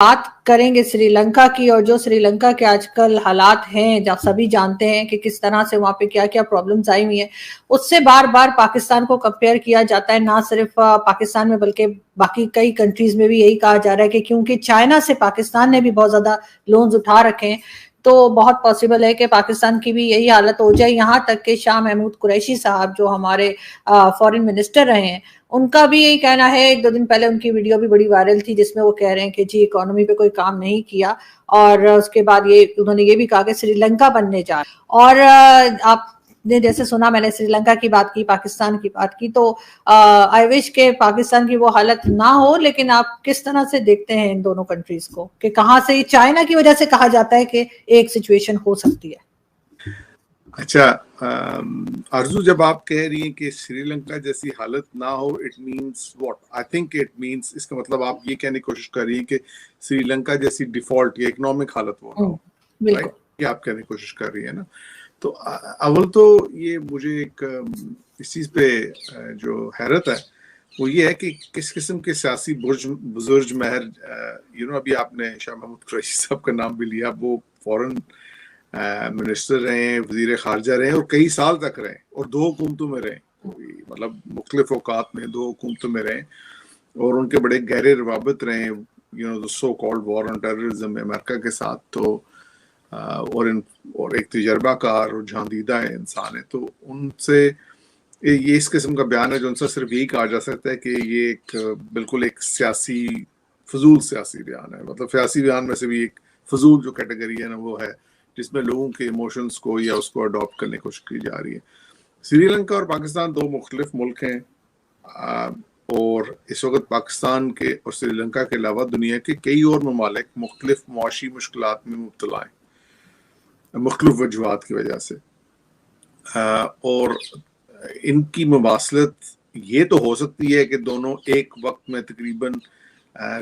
بات کریں گے سری لنکا کی، اور جو سری لنکا کے آج کل حالات ہیں جب سبھی جانتے ہیں کہ کس طرح سے وہاں پہ کیا کیا پرابلمز آئی ہوئی ہیں، اس سے بار بار پاکستان کو کمپیئر کیا جاتا ہے، نہ صرف پاکستان میں بلکہ باقی کئی کنٹریز میں بھی یہی کہا جا رہا ہے کہ کیونکہ چائنا سے پاکستان نے بھی بہت زیادہ لونز اٹھا رکھے ہیں تو بہت پاسبل ہے کہ پاکستان کی بھی یہی حالت ہو جائے، یہاں تک کہ شاہ محمود قریشی صاحب جو ہمارے فورن منسٹر رہے ہیں، ان کا بھی یہی کہنا ہے، ایک دو دن پہلے ان کی ویڈیو بھی بڑی وائرل تھی جس میں وہ کہہ رہے ہیں کہ جی اکانومی پہ کوئی کام نہیں کیا، اور اس کے بعد انہوں نے یہ بھی کہا کہ سری لنکا بننے جا رہا۔ اور آپ نے جیسے سنا، میں نے سری لنکا کی بات کی، پاکستان کی بات کی، تو آئی وش کہ پاکستان کی وہ حالت نہ ہو، لیکن آپ کس طرح سے دیکھتے ہیں ان دونوں کنٹریز کو کہ کہاں سے چائنا کی وجہ سے کہا جاتا ہے کہ ایک سچویشن ہو سکتی ہے؟ اچھا آرزو، جب آپ کہہ رہی ہیں کہ سری لنکا جیسی حالت نہ ہو، it means what? I think it means, اس کا مطلب آپ یہ کہنے کی کوشش کر رہی ہیں کہ سری لنکا جیسی ڈیفالٹ یا اکنامک حالت وہ نہ ہو، بالکل یہ آپ کہنے کی کوشش کر رہی ہیں نا؟ تو اول تو یہ مجھے ایک اس چیز پہ جو حیرت ہے وہ یہ ہے کہ کس قسم کے سیاسی بزرگ مہر، ابھی آپ نے شاہ محمود قریشی صاحب کا نام بھی لیا، وہ فورن منسٹر رہے ہیں، وزیر خارجہ رہے ہیں، اور کئی سال تک رہے، اور 2 حکومتوں میں رہے، مطلب مختلف اوقات میں 2 حکومتوں میں رہے، اور ان کے بڑے گہرے روابط رہے ہیں سو کالڈ وار آن ٹیررزم امریکہ کے ساتھ، تو اور ایک تجربہ کار اور جہاندیدہ انسان ہے، تو ان سے یہ اس قسم کا بیان ہے جو ان سے صرف یہی کہا جا سکتا ہے کہ یہ ایک بالکل ایک فضول سیاسی بیان ہے، مطلب سیاسی بیان میں سے بھی ایک فضول جو کیٹیگری ہے نا وہ ہے جس میں لوگوں کے ایموشنز کو یا اس کو اڈاپٹ کرنے کی کوشش کی جا رہی ہے۔ سری لنکا اور پاکستان 2 مختلف ملک ہیں، اور اس وقت پاکستان کے اور سری لنکا کے علاوہ دنیا کے کئی اور ممالک مختلف معاشی مشکلات میں مبتلا ہیں مختلف وجوہات کی وجہ سے، اور ان کی مواصلت یہ تو ہو سکتی ہے کہ دونوں ایک وقت میں تقریباً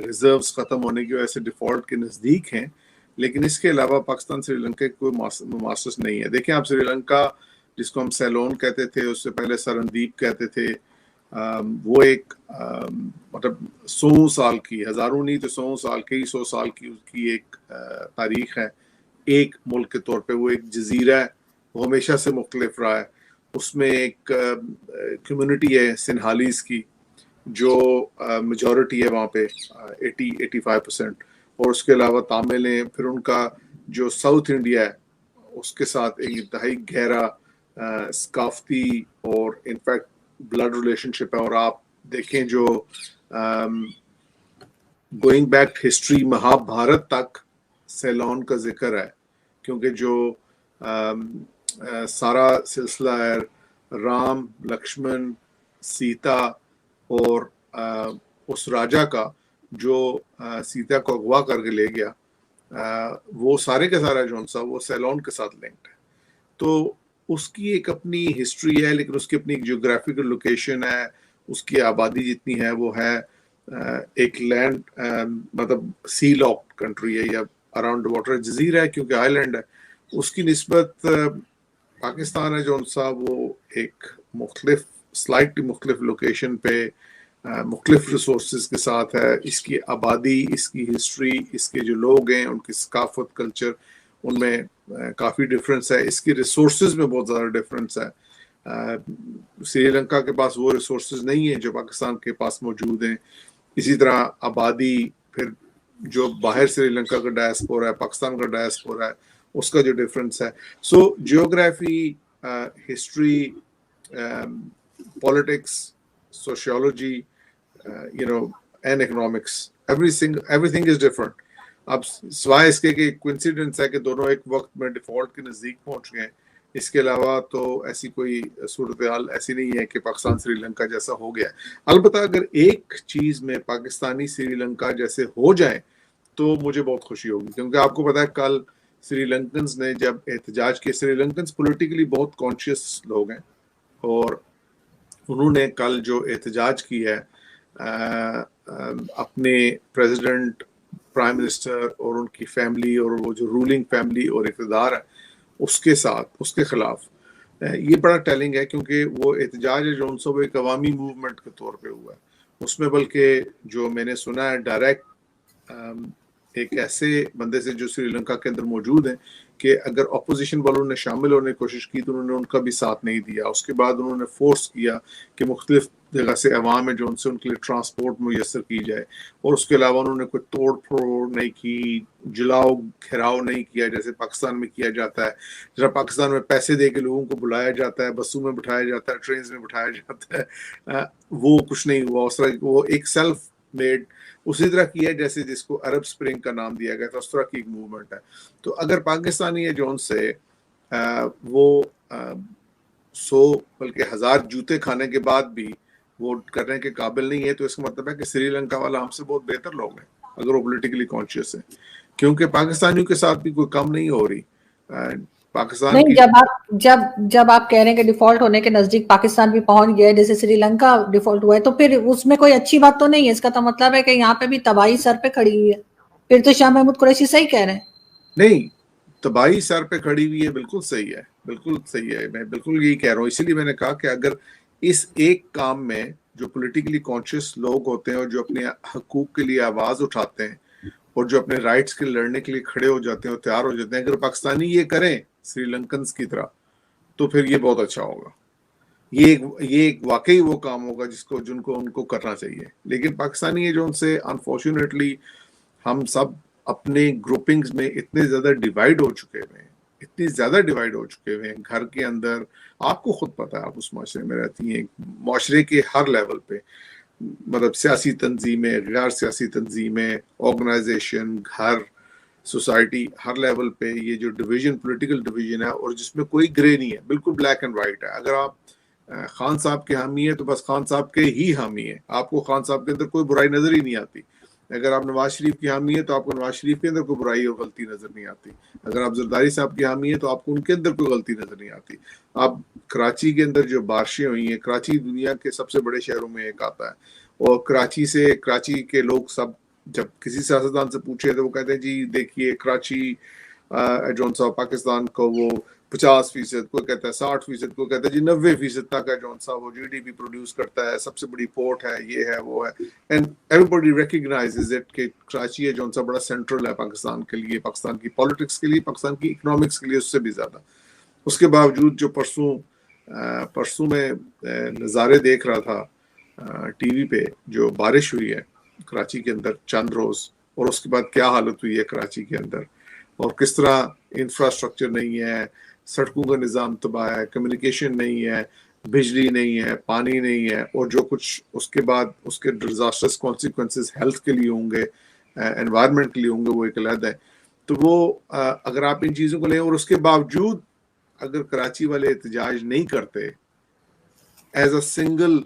ریزروز ختم ہونے کی وجہ سے ڈیفالٹ کے نزدیک ہیں، لیکن اس کے علاوہ پاکستان سری لنکا کی کوئی مماثلت نہیں ہے۔ دیکھیں آپ، سری لنکا جس کو ہم سیلون کہتے تھے، اس سے پہلے سرندیپ کہتے تھے، وہ ایک مطلب 100 سال کی، ہزاروں نہیں تو 100 سال، کئی 100 سال کی اس کی ایک تاریخ ہے۔ ایک ملک کے طور پہ وہ ایک جزیرہ ہے، وہ ہمیشہ سے مختلف رہا ہے۔ اس میں ایک کمیونٹی ہے سنہالیز کی جو میجورٹی ہے وہاں پہ 80-85%، اور اس کے علاوہ تامل ہیں، پھر ان کا جو ساؤتھ انڈیا ہے اس کے ساتھ ایک انتہائی گہرا ثقافتی اور انفیکٹ بلڈ ریلیشن شپ ہے، اور آپ دیکھیں جو گوئنگ بیک ہسٹری مہا بھارت تک سیلون کا ذکر ہے، کیونکہ جو سارا سلسلہ ہے رام، لکشمن، سیتا اور اس راجا کا جو سیتا کو اغوا کر کے لے گیا، وہ سارے کا سارا جو سا وہ سیلون کے ساتھ لنکڈ ہے۔ تو اس کی ایک اپنی ہسٹری ہے، لیکن اس کی اپنی ایک جیوگرافیکل لوکیشن ہے، اس کی آبادی جتنی ہے وہ ہے ایک لینڈ مطلب سی لاکڈ کنٹری ہے یا اراؤنڈ واٹر جزیرہ ہے، کیونکہ آئی لینڈ ہے۔ اس کی نسبت پاکستان ہے جو سا وہ ایک مختلف سلائٹلی مختلف لوکیشن پہ مختلف ریسورسز کے ساتھ ہے۔ اس کی آبادی، اس کی ہسٹری، اس کے جو لوگ ہیں، ان کی ثقافت، کلچر، ان میں کافی ڈفرینس ہے۔ اس کی ریسورسز میں بہت زیادہ ڈفرینس ہے۔ سری لنکا کے پاس وہ ریسورسز نہیں ہیں جو پاکستان کے پاس موجود ہیں۔ اسی طرح آبادی، پھر جو باہر سری لنکا کا ڈائسپورا ہے، پاکستان کا ڈائسپورا ہے، اس کا جو ڈفرینس ہے۔ So geography, history, politics, sociology, and economics, every thing is different. اب سوائے اس کے کہ کوئنسیڈنس ہے کہ دونوں ایک وقت میں ڈیفالٹ کے نزدیک پہنچ گئے، اس کے علاوہ تو ایسی کوئی صورتحال ایسی نہیں ہے کہ پاکستان سری لنکا جیسا ہو گیا ہے۔ البتہ اگر ایک چیز میں پاکستانی سری لنکا جیسے ہو جائیں تو مجھے بہت خوشی ہوگی، کیونکہ آپ کو پتا ہے کل سری لنکنز نے جب احتجاج کیا، سری لنکنز پولیٹیکلی بہت کانشیس لوگ ہیں، اور انہوں نے کل جو احتجاج کی ہے اپنے پریزیڈنٹ، پرائم منسٹر اور ان کی فیملی اور وہ جو رولنگ فیملی اور اقتدار ہے اس کے ساتھ، اس کے خلاف، یہ بڑا ٹیلنگ ہے، کیونکہ وہ احتجاج ہے جو ان سب ایک عوامی موومنٹ کے طور پہ ہوا ہے۔ اس میں بلکہ جو میں نے سنا ہے ڈائریکٹ ایک ایسے بندے سے جو سری لنکا کے اندر موجود ہیں کہ اگر اپوزیشن والوں نے شامل ہونے کی کوشش کی تو انہوں نے ان کا بھی ساتھ نہیں دیا. اس کے بعد انہوں نے فورس کیا کہ مختلف جگہ سے عوام ہے جو ان سے ان کے لیے ٹرانسپورٹ میسر کی جائے, اور اس کے علاوہ انہوں نے کوئی توڑ پھوڑ نہیں کی, جلاؤ گھیراؤ نہیں کیا جیسے پاکستان میں کیا جاتا ہے. جب پاکستان میں پیسے دے کے لوگوں کو بلایا جاتا ہے, بسوں میں بٹھایا جاتا ہے, ٹرینز میں بٹھایا جاتا ہے, وہ کچھ نہیں ہوا. اس طرح وہ ایک سیلف میڈ اسی طرح کی ہے جیسے جس کو عرب سپرنگ کا نام دیا گیا تھا, اس طرح کی ایک موومنٹ ہے. تو اگر پاکستانی ہے جو ان سے وہ 100 بلکہ 1000 جوتے کھانے کے بعد بھی ووٹ کرنے کے قابل نہیں ہے, تو اس کا مطلب ہے کہ سری لنکا والا ہم سے بہت بہتر لوگ ہیں اگر وہ پولیٹیکلی کانشیس ہیں, کیونکہ پاکستانیوں کے ساتھ بھی کوئی کم نہیں ہو رہی. پاکستان نہیں, کی جب آپ کہہ رہے ہیں کہ ڈیفالٹ ہونے کے نزدیک پاکستان بھی پہنچ گیا ہے جیسے سری لنکا ڈیفالٹ ہوا ہے, تو پھر اس میں کوئی اچھی بات تو نہیں ہے. اس کا تو مطلب ہے کہ یہاں پہ بھی تباہی سر پہ کھڑی ہوئی ہے. پھر تو شاہ محمود قریشی صحیح کہہ رہے ہیں. نہیں, تباہی سر پہ کھڑی ہوئی ہے, بالکل صحیح ہے, بالکل صحیح ہے, میں بالکل یہی کہہ رہا ہوں. اسی لیے میں نے کہا کہ اگر اس ایک کام میں جو پولیٹیکلی کانشیس لوگ ہوتے ہیں اور جو اپنے حقوق کے لیے آواز اٹھاتے ہیں اور جو اپنے رائٹس کے لڑنے کے لیے کھڑے ہو جاتے ہیں اور تیار ہو جاتے ہیں, اگر پاکستانی یہ کریں سری لنکنز کی طرح تو پھر یہ بہت اچھا ہوگا. یہ واقعی وہ کام ہوگا جن کو ان کو کرنا چاہیے. لیکن پاکستانی ہے جو ان سے انفارچونیٹلی ہم سب اپنے گروپنگز میں اتنے زیادہ ڈیوائیڈ ہو چکے ہوئے ہیں گھر کے اندر. آپ کو خود پتا ہے, آپ اس معاشرے میں رہتی ہیں, معاشرے کے ہر لیول پہ, مطلب سیاسی تنظیمیں, غیر سیاسی تنظیمیں, آرگنائزیشن, گھر, سوسائٹی, ہر لیول پہ یہ جو ڈویژن, پولیٹیکل ڈویژن ہے, اور جس میں کوئی گرے نہیں ہے, بالکل بلیک اینڈ وائٹ ہے. اگر آپ خان صاحب کے حامی ہیں تو بس خان صاحب کے ہی حامی ہیں, آپ کو خان صاحب کے اندر کوئی برائی نظر ہی نہیں آتی. اگر آپ نواز شریف کی حامی ہیں تو آپ کو نواز شریف کے اندر کوئی برائی اور غلطی نظر نہیں آتی. اگر آپ زرداری صاحب کی حامی ہیں تو آپ کو ان کے اندر کوئی غلطی نظر نہیں آتی. آپ کراچی کے اندر جو بارشیں ہوئی ہیں, کراچی دنیا کے سب سے بڑے شہروں میں ایک آتا ہے, اور کراچی کے لوگ سب جب کسی سیاستدان سے پوچھے تو وہ کہتے ہیں جی دیکھیے کراچی جون سا پاکستان کو وہ 50%, کوئی کہتا ہے 60%, کوئی کہتا ہے جی 90% تک ہے جون سا وہ جی ڈی پی پروڈیوس کرتا ہے, سب سے بڑی پورٹ ہے, یہ ہے وہ ہے. اینڈ ایوری باڈی ریکگنائزز اٹ کہ کراچی ہے جون سا بڑا سینٹرل ہے پاکستان کے لیے, پاکستان کی پالیٹکس کے لیے, پاکستان کی اکنامکس کے لیے, اس سے بھی زیادہ. اس کے باوجود جو پرسوں میں نظارے دیکھ رہا تھا ٹی وی پہ, جو بارش ہوئی ہے کراچی کے اندر چند روز, اور اس کے بعد کیا حالت ہوئی ہے کراچی کے اندر, اور کس طرح انفراسٹرکچر نہیں ہے, سڑکوں کا نظام تباہ ہے, کمیونیکیشن نہیں ہے, بجلی نہیں ہے, پانی نہیں ہے, اور جو کچھ اس کے بعد اس کے ڈیزاسٹرس کانسیکوینسز ہیلتھ کے لیے ہوں گے, انوائرمنٹ کے لیے ہوں گے, وہ ایک علیحدہ ہے. تو وہ اگر آپ ان چیزوں کو لیں, اور اس کے باوجود اگر کراچی والے احتجاج نہیں کرتے ایز اے سنگل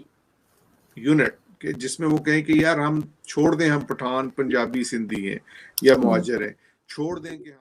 یونٹ, کہ جس میں وہ کہیں کہ یار ہم چھوڑ دیں, ہم پٹھان پنجابی سندھی ہیں یا مہاجر ہیں, چھوڑ دیں کہ